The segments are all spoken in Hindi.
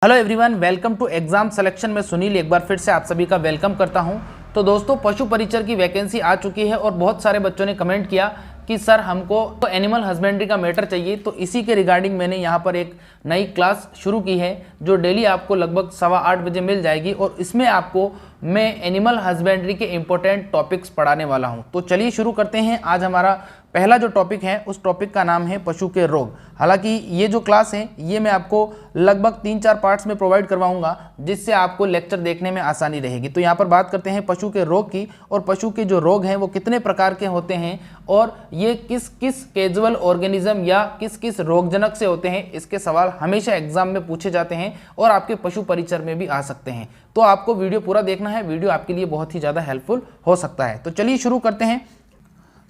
Hello everyone, welcome to exam selection में सुनील एक बार फिर से आप सभी का वेलकम करता हूं। तो दोस्तों, पशु परिचर की वैकेंसी आ चुकी है और बहुत सारे बच्चों ने कमेंट किया कि सर हमको तो एनिमल हस्बेंड्री का मैटर चाहिए। तो इसी के रिगार्डिंग मैंने यहाँ पर एक नई क्लास शुरू की है जो डेली आपको लगभग 8:15 बजे मिल जाएगी और इसमें आपको मैं एनिमल हस्बेंड्री के इंपॉर्टेंट टॉपिक्स पढ़ाने वाला हूँ। तो चलिए शुरू करते हैं। आज हमारा पहला जो टॉपिक है उस टॉपिक का नाम है पशु के रोग। हालांकि ये जो क्लास है ये मैं आपको लगभग 3-4 पार्ट्स में प्रोवाइड करवाऊंगा जिससे आपको लेक्चर देखने में आसानी रहेगी। तो यहाँ पर बात करते हैं पशु के रोग की, और पशु के जो रोग हैं वो कितने प्रकार के होते हैं और ये किस किस कैजुअल ऑर्गेनिज्म या किस किस रोगजनक से होते हैं। इसके सवाल हमेशा एग्जाम में पूछे जाते हैं और आपके पशु परिचर में भी आ सकते हैं। तो आपको वीडियो पूरा देखना है, वीडियो आपके लिए बहुत ही ज़्यादा हेल्पफुल हो सकता है। तो चलिए शुरू करते हैं।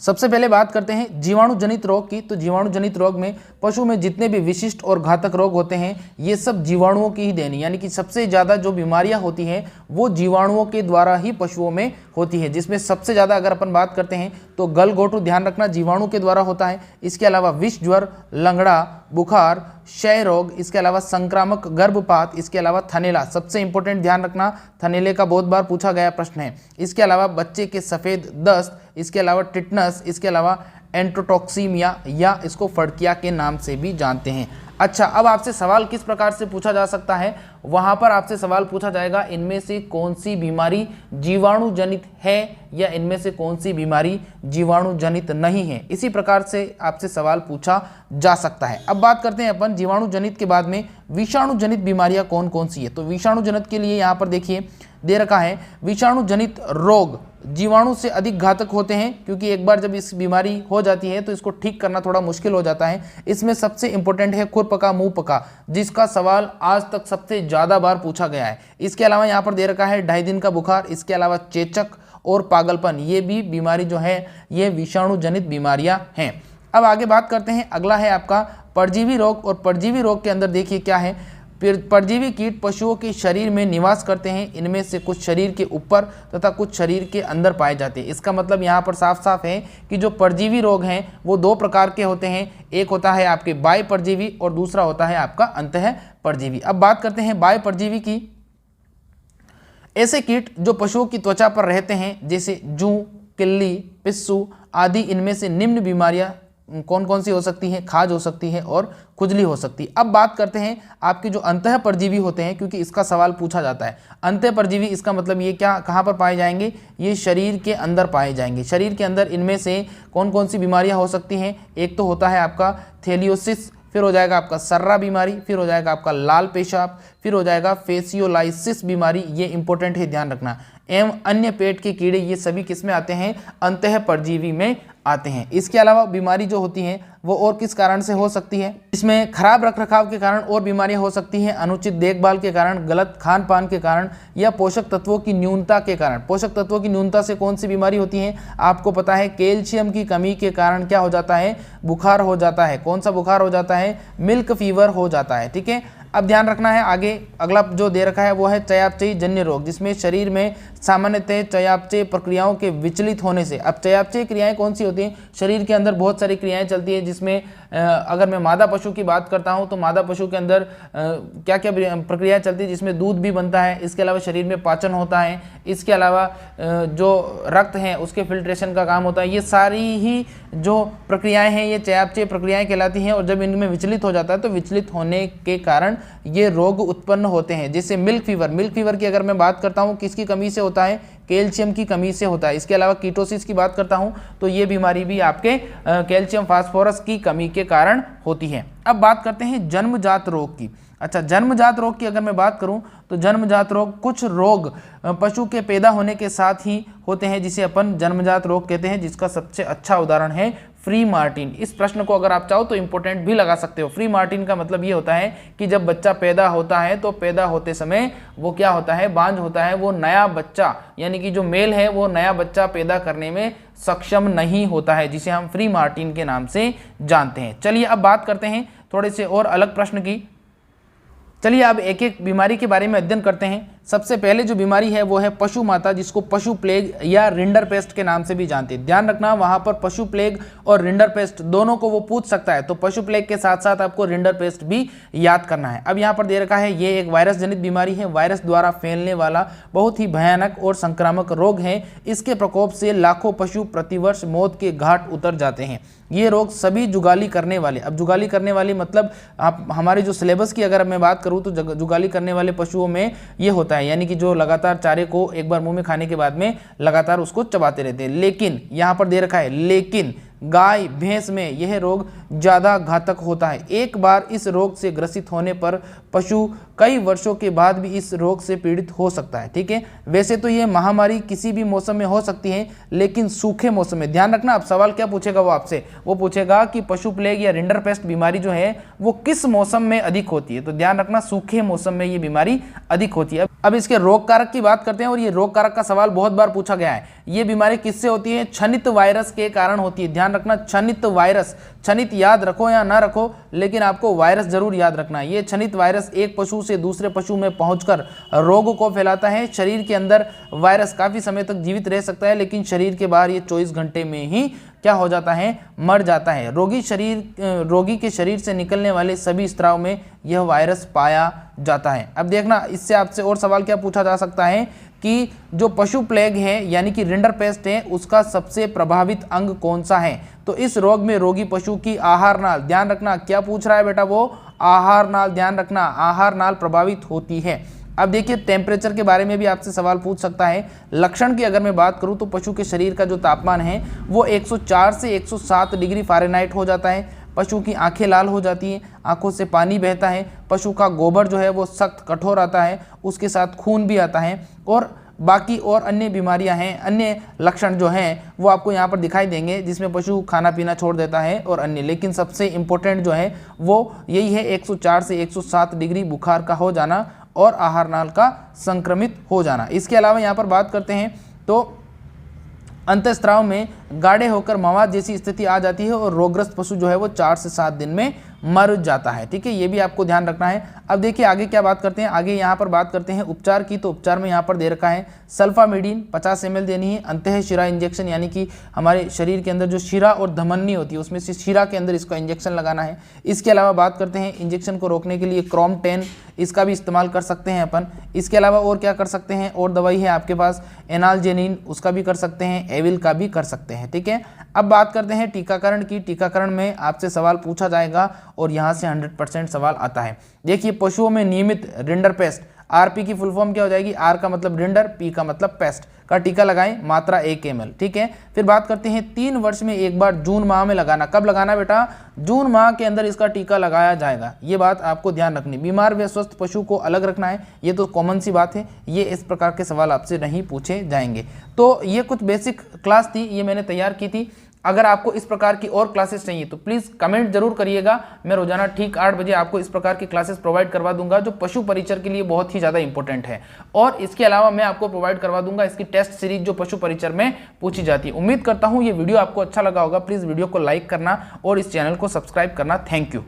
सबसे पहले बात करते हैं जीवाणु जनित रोग की। तो जीवाणु जनित रोग में पशु में जितने भी विशिष्ट और घातक रोग होते हैं ये सब जीवाणुओं की ही देनी, यानी कि सबसे ज़्यादा जो बीमारियां होती हैं वो जीवाणुओं के द्वारा ही पशुओं में होती है। जिसमें सबसे ज़्यादा अगर अपन बात करते हैं तो गलघोटू, ध्यान रखना, जीवाणु के द्वारा होता है। इसके अलावा विष ज्वर, लंगड़ा, बुखार, क्षय रोग, इसके अलावा संक्रामक गर्भपात, इसके अलावा थनैला, सबसे इंपॉर्टेंट ध्यान रखना, थनैले का बहुत बार पूछा गया प्रश्न है। इसके अलावा बच्चे के सफ़ेद दस्त, इसके अलावा टिटनस, इसके अलावा एंट्रोटॉक्सीमिया या इसको फड़किया के नाम से भी जानते हैं। अच्छा, अब आपसे सवाल किस प्रकार से पूछा जा सकता है, वहाँ पर आपसे सवाल पूछा जाएगा इनमें से कौन सी बीमारी जीवाणु जनित है या इनमें से कौन सी बीमारी जीवाणु जनित नहीं है। इसी प्रकार से आपसे सवाल पूछा जा सकता है। अब बात करते हैं अपन जीवाणु जनित के बाद में विषाणु जनित बीमारियां कौन कौन सी है। तो विषाणु जनित के लिए यहाँ पर देखिए दे रखा है, विषाणु जनित रोग जीवाणु से अधिक घातक होते हैं क्योंकि एक बार जब इस बीमारी हो जाती है तो इसको ठीक करना थोड़ा मुश्किल हो जाता है। इसमें सबसे इंपॉर्टेंट है खुरपका मुंहपका, जिसका सवाल आज तक सबसे ज़्यादा बार पूछा गया है। इसके अलावा यहाँ पर दे रखा है 2.5 दिन का बुखार, इसके अलावा चेचक और पागलपन, ये भी बीमारी जो है ये विषाणु जनित बीमारियां हैं। अब आगे बात करते हैं, अगला है आपका परजीवी रोग। और परजीवी रोग के अंदर देखिए क्या है, परजीवी कीट पशुओं के शरीर में निवास करते हैं। इनमें से कुछ शरीर के ऊपर तथा कुछ शरीर के अंदर पाए जाते हैं। इसका मतलब यहाँ पर साफ साफ है कि जो परजीवी रोग हैं वो 2 प्रकार के होते हैं। एक होता है आपके बाह्य परजीवी और दूसरा होता है आपका अंतः परजीवी। अब बात करते हैं बाह्य परजीवी की। ऐसे कीट जो पशुओं की त्वचा पर रहते हैं जैसे जूं, किल्ली, पिस्सू आदि, इनमें से निम्न बीमारियां कौन कौन सी हो सकती हैं, खाज हो सकती है और खुजली हो सकती है। अब बात करते हैं आपके जो अंतः परजीवी होते हैं, क्योंकि इसका सवाल पूछा जाता है। अंतः परजीवी इसका मतलब ये क्या, कहाँ पर पाए जाएंगे, ये शरीर के अंदर पाए जाएंगे। शरीर के अंदर इनमें से कौन कौन सी बीमारियां हो सकती हैं, एक तो होता है आपका थेलियोसिस, फिर हो जाएगा आपका सर्रा बीमारी, फिर हो जाएगा आपका लाल पेशाब, फिर हो जाएगा फेसियोलाइसिस बीमारी, ये इंपॉर्टेंट है ध्यान रखना, एवं अन्य पेट के कीड़े, ये सभी किसमें आते हैं, अंतः परजीवी में आते हैं। इसके अलावा बीमारी जो होती है वो और किस कारण से हो सकती है, इसमें खराब रखरखाव के कारण और बीमारियां हो सकती हैं, अनुचित देखभाल के कारण, गलत खान पान के कारण या पोषक तत्वों की न्यूनता के कारण। पोषक तत्वों की न्यूनता से कौन सी बीमारी होती है, आपको पता है कैल्शियम की कमी के कारण क्या हो जाता है, बुखार हो जाता है। कौन सा बुखार हो जाता है, मिल्क फीवर हो जाता है। ठीक है, अब ध्यान रखना है आगे अगला जो दे रखा है वो है चयापचयी जन्य रोग, जिसमें शरीर में सामान्यतः चयापचय प्रक्रियाओं के विचलित होने से। अब चयापचय क्रियाएं कौन सी होती हैं, शरीर के अंदर बहुत सारी क्रियाएं चलती हैं, जिसमें अगर मैं मादा पशु की बात करता हूं तो मादा पशु के अंदर क्या क्या प्रक्रियाएं चलती है, जिसमें दूध भी बनता है। इसके अलावा शरीर में पाचन होता है, इसके अलावा जो रक्त है उसके फिल्ट्रेशन का काम होता है। ये सारी ही जो प्रक्रियाएं हैं ये चयापचय प्रक्रियाएं कहलाती हैं, और जब इनमें विचलित हो जाता है तो विचलित होने के कारण ये रोग उत्पन्न होते हैं। जैसे मिल्क फीवर, मिल्क फीवर की अगर मैं बात करता हूँ किसकी कमी से होता है, कैल्शियम की कमी से होता है। इसके अलावा कीटोसिस की बात करता हूँ तो ये बीमारी भी आपके कैल्शियम फास्फोरस की कमी के कारण होती है। अब बात करते हैं जन्मजात रोग की। अच्छा, जन्मजात रोग की अगर मैं बात करूं तो जन्मजात रोग, कुछ रोग पशु के पैदा होने के साथ ही होते हैं जिसे अपन जन्मजात रोग कहते हैं, जिसका सबसे अच्छा उदाहरण है फ्री मार्टिन। इस प्रश्न को अगर आप चाहो तो इंपॉर्टेंट भी लगा सकते हो। फ्री मार्टिन का मतलब ये होता है कि जब बच्चा पैदा होता है तो पैदा होते समय वो क्या होता है, बांझ होता है, वो नया बच्चा यानी कि जो मेल है वो नया बच्चा पैदा करने में सक्षम नहीं होता है, जिसे हम फ्री मार्टिन के नाम से जानते हैं। चलिए अब बात करते हैं थोड़े से और अलग प्रश्न की। चलिए अब एक एक बीमारी के बारे में अध्ययन करते हैं। सबसे पहले जो बीमारी है वो है पशु माता, जिसको पशु प्लेग या रिंडरपेस्ट के नाम से भी जानते हैं। ध्यान रखना वहां पर पशु प्लेग और रिंडरपेस्ट दोनों को वो पूछ सकता है, तो पशु प्लेग के साथ साथ आपको रिंडरपेस्ट भी याद करना है। अब यहाँ पर दे रखा है ये एक वायरस जनित बीमारी है, वायरस द्वारा फैलने वाला बहुत ही भयानक और संक्रामक रोग है। इसके प्रकोप से लाखों पशु प्रतिवर्ष मौत के घाट उतर जाते हैं। ये रोग सभी जुगाली करने वाले, अब जुगाली करने वाले मतलब आप हमारे जो सिलेबस की अगर मैं बात करूं तो जुगाली करने वाले पशुओं में ये होता है, यानी कि जो लगातार चारे को एक बार मुंह में खाने के बाद में लगातार उसको चबाते रहते हैं। लेकिन यहाँ पर दे रखा है लेकिन गाय भैंस में यह रोग ज़्यादा घातक होता है। एक बार इस रोग से ग्रसित होने पर पशु कई वर्षों के बाद भी इस रोग से पीड़ित हो सकता है। ठीक है, वैसे तो ये महामारी किसी भी मौसम में हो सकती है, लेकिन सूखे मौसम में, ध्यान रखना अब सवाल क्या पूछेगा वो आपसे, वो पूछेगा कि पशु प्लेग या रिंडरपेस्ट बीमारी जो है वो किस मौसम में अधिक होती है। तो ध्यान रखना सूखे मौसम में ये बीमारी अधिक होती है। अब इसके रोग कारक की बात करते हैं, और ये रोग कारक का सवाल बहुत बार पूछा गया है। ये बीमारी किससे होती है? क्षणित वायरस के कारण होती है। ध्यान रखना क्षणित वायरस, क्षणित याद रखो या ना रखो, लेकिन आपको वायरस जरूर याद रखना है। ये क्षणित वायरस एक पशु से दूसरे पशु में पहुंचकर रोग को फैलाता है। शरीर के अंदर वायरस काफी समय तक जीवित रह सकता है, लेकिन शरीर के बाहर ये 24 घंटे में ही क्या हो जाता है? मर जाता है। रोगी के शरीर से निकलने वाले सभी स्त्राव में यह वायरस पाया जाता है। अब देखना इससे आपसे और सवाल क्या पूछा जा सकता है कि जो पशु प्लेग है यानी कि रिंडरपेस्ट है, उसका सबसे प्रभावित अंग कौन सा है? तो इस रोग में रोगी पशु की आहार नाल, ध्यान रखना क्या पूछ रहा है बेटा, वो आहार नाल, ध्यान रखना आहार नाल प्रभावित होती है। अब देखिए टेम्परेचर के बारे में भी आपसे सवाल पूछ सकता है। लक्षण की अगर मैं बात करूं तो पशु के शरीर का जो तापमान है वो 104 से 107 डिग्री फ़ारेनहाइट हो जाता है। पशु की आंखें लाल हो जाती हैं, आंखों से पानी बहता है, पशु का गोबर जो है वो सख्त कठोर आता है, उसके साथ खून भी आता है, और बाकी और अन्य बीमारियां हैं, अन्य लक्षण जो हैं वो आपको यहाँ पर दिखाई देंगे, जिसमें पशु खाना पीना छोड़ देता है और अन्य। लेकिन सबसे इम्पोर्टेंट जो है वो यही है 104 से 107 डिग्री बुखार का हो जाना और आहार नाल का संक्रमित हो जाना। इसके अलावा यहाँ पर बात करते हैं तो अंतःस्राव में गाढ़े होकर मवाद जैसी स्थिति आ जाती है और रोगग्रस्त पशु जो है वो 4 से 7 दिन में मर जाता है। ठीक है, ये भी आपको ध्यान रखना है। अब देखिए आगे क्या बात करते हैं, आगे यहाँ पर बात करते हैं उपचार की। तो उपचार में यहाँ पर दे रखा है सल्फामेडिन 50 ml देनी है, अंतः शिरा इंजेक्शन, यानी कि हमारे शरीर के अंदर जो शिरा और धमनी होती है उसमें से शिरा के अंदर इसका इंजेक्शन लगाना है। इसके अलावा बात करते हैं इंजेक्शन को रोकने के लिए क्रोम 10, इसका भी इस्तेमाल कर सकते हैं अपन। इसके अलावा और क्या कर सकते हैं, और दवाई है आपके पास एनालजेनिन, उसका भी कर सकते हैं, एविल का भी कर सकते हैं। ठीक है, अब बात करते हैं टीकाकरण की। टीकाकरण में आपसे सवाल पूछा जाएगा और यहाँ से 100% सवाल आता है। देखिए पशुओं में नियमित रिंडरपेस्ट, आरपी की फुल फॉर्म क्या हो जाएगी? आर का मतलब रिंडर, पी का मतलब पेस्ट का टीका लगाएं, मात्रा 1 ml। ठीक है, फिर बात करते हैं 3 वर्ष में एक बार जून माह में लगाना। कब लगाना बेटा? जून माह के अंदर इसका टीका लगाया जाएगा। ये बात आपको ध्यान रखनी। बीमार व स्वस्थ पशु को अलग रखना है, ये तो कॉमन सी बात है, ये इस प्रकार के सवाल आपसे नहीं पूछे जाएंगे। तो ये कुछ बेसिक क्लास थी, ये मैंने तैयार की थी। अगर आपको इस प्रकार की और क्लासेस चाहिए तो प्लीज़ कमेंट जरूर करिएगा। मैं रोजाना ठीक 8 बजे आपको इस प्रकार की क्लासेस प्रोवाइड करवा दूंगा, जो पशु परिचर के लिए बहुत ही ज़्यादा इंपॉर्टेंट है। और इसके अलावा मैं आपको प्रोवाइड करवा दूंगा इसकी टेस्ट सीरीज जो पशु परिचर में पूछी जाती है। उम्मीद करता हूँ ये वीडियो आपको अच्छा लगा होगा। प्लीज़ वीडियो को लाइक करना और इस चैनल को सब्सक्राइब करना। Thank you.